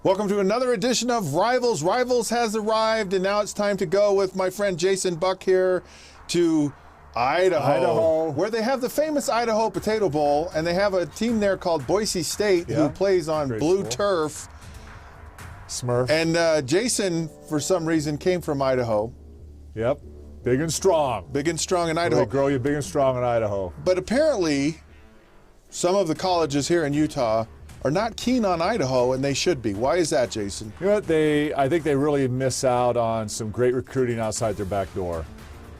Welcome to another edition of Rivals. Rivals has arrived, and now it's time to go with my friend Jason Buck here to Idaho, where they have the famous Idaho Potato Bowl, and they have a team there called Boise State who plays on blue turf. Smurf. And Jason, for some reason, came from Idaho. Yep. Big and strong. Big and strong in Idaho. They grow you big and strong in Idaho. But apparently, some of the colleges here in Utah are not keen on Idaho, and they should be. Why is that, Jason? You know what? I think they really miss out on some great recruiting outside their back door.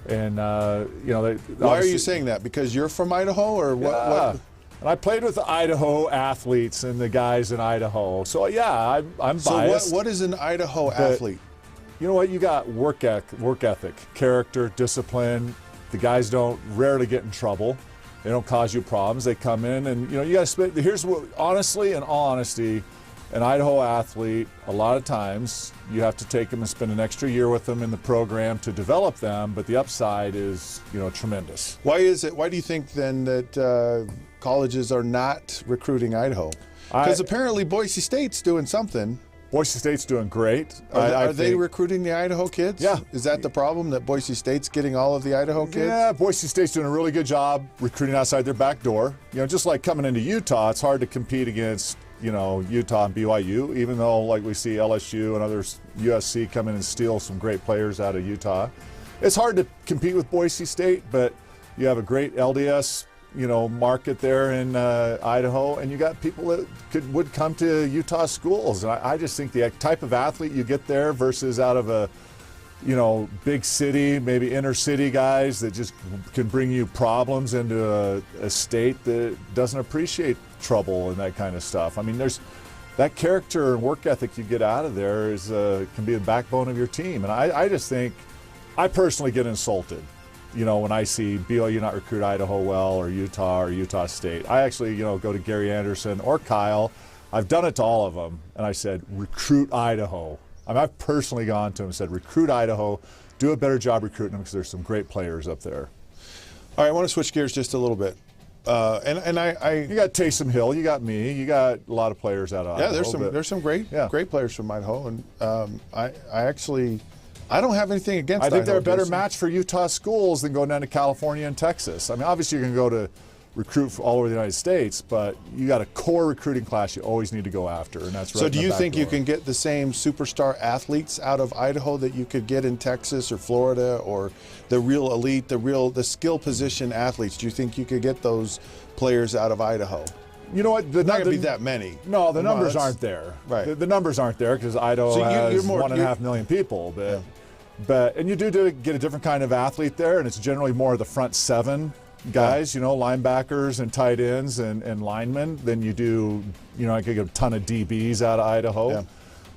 And, why are you saying that? Because you're from Idaho, or what? Yeah. And I played with the Idaho athletes and the guys in Idaho. So, yeah, I'm biased. So what is an Idaho athlete? You know what? You got work ethic, character, discipline. The guys don't rarely get in trouble. They don't cause you problems. They come in and, you got to spend. Here's what, honestly, in all honesty, an Idaho athlete, a lot of times you have to take them and spend an extra year with them in the program to develop them, but the upside is, tremendous. Why is it? Why do you think then that colleges are not recruiting Idaho? Because apparently Boise State's doing something. Boise State's doing great. Are they recruiting the Idaho kids? Yeah. Is that the problem, that Boise State's getting all of the Idaho kids? Yeah, Boise State's doing a really good job recruiting outside their back door. Just like coming into Utah, it's hard to compete against, Utah and BYU, even though, like, we see LSU and others, USC come in and steal some great players out of Utah. It's hard to compete with Boise State, but you have a great LDS market there in Idaho, and you got people that would come to Utah schools. And I just think the type of athlete you get there versus out of a, big city, maybe inner city guys that just can bring you problems into a state that doesn't appreciate trouble and that kind of stuff. I mean, there's that character and work ethic you get out of there is can be the backbone of your team. And I just think, I personally get insulted when I see BYU not recruit Idaho well, or Utah State. I actually, go to Gary Anderson or Kyle. I've done it to all of them, and I said, recruit Idaho. I've personally gone to them and said, recruit Idaho, do a better job recruiting them because there's some great players up there. All right, I want to switch gears just a little bit. You got Taysom Hill, you got me, you got a lot of players out of Idaho. Yeah, there's some great players from Idaho, and I don't have anything against Idaho. I think they're a better match for Utah schools than going down to California and Texas. I mean, obviously you're going to go to recruit all over the United States, but you got a core recruiting class you always need to go after, and that's right. So do you think you can get the same superstar athletes out of Idaho that you could get in Texas or Florida, or the real elite, the skill position athletes? Do you think you could get those players out of Idaho? You know what? Not going to be that many. No, the numbers aren't there. Right. The numbers aren't there because Idaho has 1.5 million people. But you do get a different kind of athlete there, and it's generally more of the front seven guys, linebackers and tight ends and linemen, than you do, I could get a ton of DBs out of Idaho. Yeah.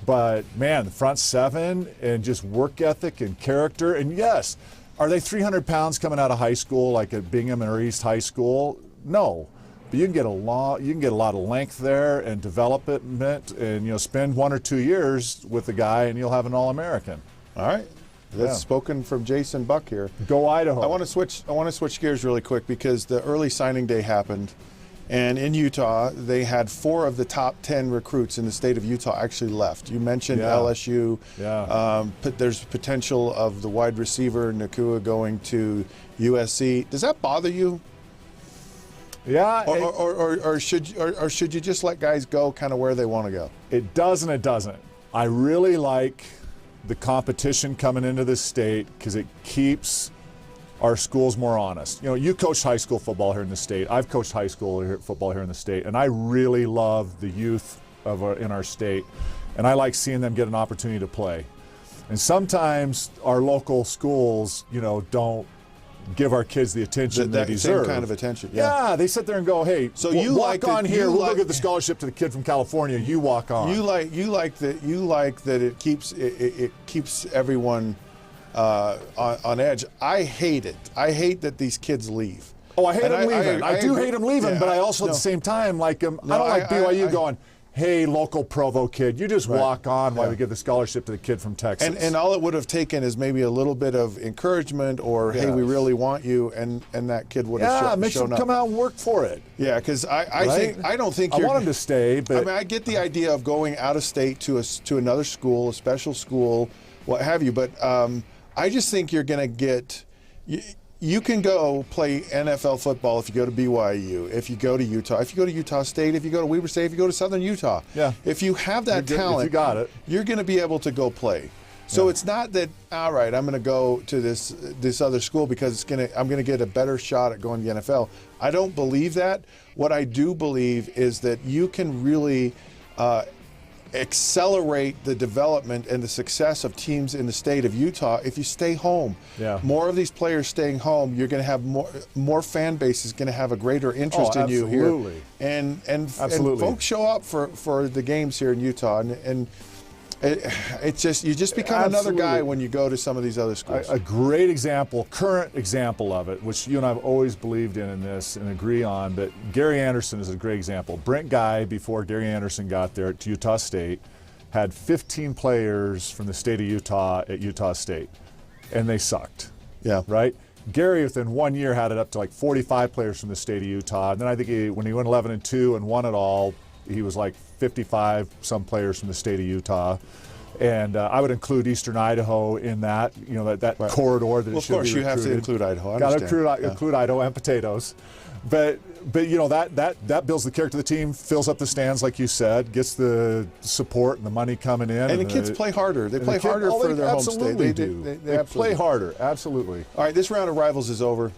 But, man, the front seven and just work ethic and character. And, yes, are they 300 pounds coming out of high school like at Bingham or East High School? No. But you can get a lot of length there and development, and spend 1 or 2 years with the guy, and you'll have an All-American. All right. That's spoken from Jason Buck here. Go Idaho. I want to switch gears really quick because the early signing day happened, and in Utah they had 4 of the top 10 recruits in the state of Utah actually left. You mentioned LSU. Yeah. There's potential of the wide receiver Nakua going to USC. Does that bother you? Yeah. Or should you just let guys go kind of where they want to go? It does and it doesn't. I really like the competition coming into this state because it keeps our schools more honest. You coached high school football here in the state. I've coached high school football here in the state, and I really love the youth in our state, and I like seeing them get an opportunity to play. And sometimes our local schools, don't give our kids the attention they deserve. Same kind of attention. Yeah, they sit there and go, "Hey, so you walk on here. We'll go get the scholarship to the kid from California. You walk on." You like that it keeps everyone on edge. I hate it. I hate that these kids leave. Oh, I hate them leaving. I do hate them leaving, but I also at the same time like them. I don't like BYU going, hey, local Provo kid, you just walk on while we give the scholarship to the kid from Texas. And all it would have taken is maybe a little bit of encouragement, or hey, we really want you, and that kid would have shown up. Make him come out and work for it. Yeah, because I don't think I want him to stay, but I mean, I get the idea of going out of state to another school, a special school, what have you, but I just think you're going to get. You can go play NFL football if you go to BYU, if you go to Utah, if you go to Utah State, if you go to Weber State, if you go to Southern Utah. Yeah. If you have that talent, if you got it, you're going to be able to go play. So it's not that, all right, I'm going to go to this other school because I'm going to get a better shot at going to the NFL. I don't believe that. What I do believe is that you can really accelerate the development and the success of teams in the state of Utah if you stay home. Yeah. More of these players staying home, you're going to have more fan base is going to have a great interest in you here. And folks show up for the games here in Utah, and it's just you just become another guy when you go to some of these other schools. A great example, current example of it, which you and I have always believed in this and agree on, but Gary Anderson is a great example. Brent Guy, before Gary Anderson got there to Utah State, had 15 players from the state of Utah at Utah State, and they sucked. Yeah. Right? Gary, within 1 year, had it up to like 45 players from the state of Utah, and then I think when he went 11-2 and won it all, he was like 55 some players from the state of Utah, and I would include Eastern Idaho in that. You know that corridor that. Well, of course, you have to include Idaho. Got to include Idaho and potatoes, but you know that builds the character of the team, fills up the stands like you said, gets the support and the money coming in, and the kids play harder. They play harder for their home state. They play harder, absolutely. All right, this round of rivals is over,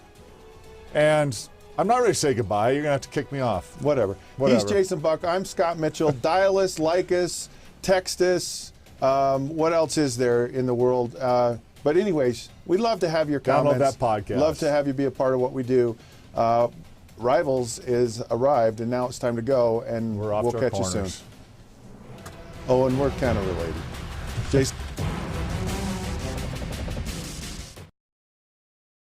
and I'm not ready to say goodbye. You're going to have to kick me off. Whatever. He's Jason Buck. I'm Scott Mitchell. Dial us, like us, text us. What else is there in the world? But anyways, we'd love to have your comments. Download that podcast. Love to have you be a part of what we do. Rivals is arrived, and now it's time to go, and we'll catch you soon. Oh, and we're kind of related. Jason.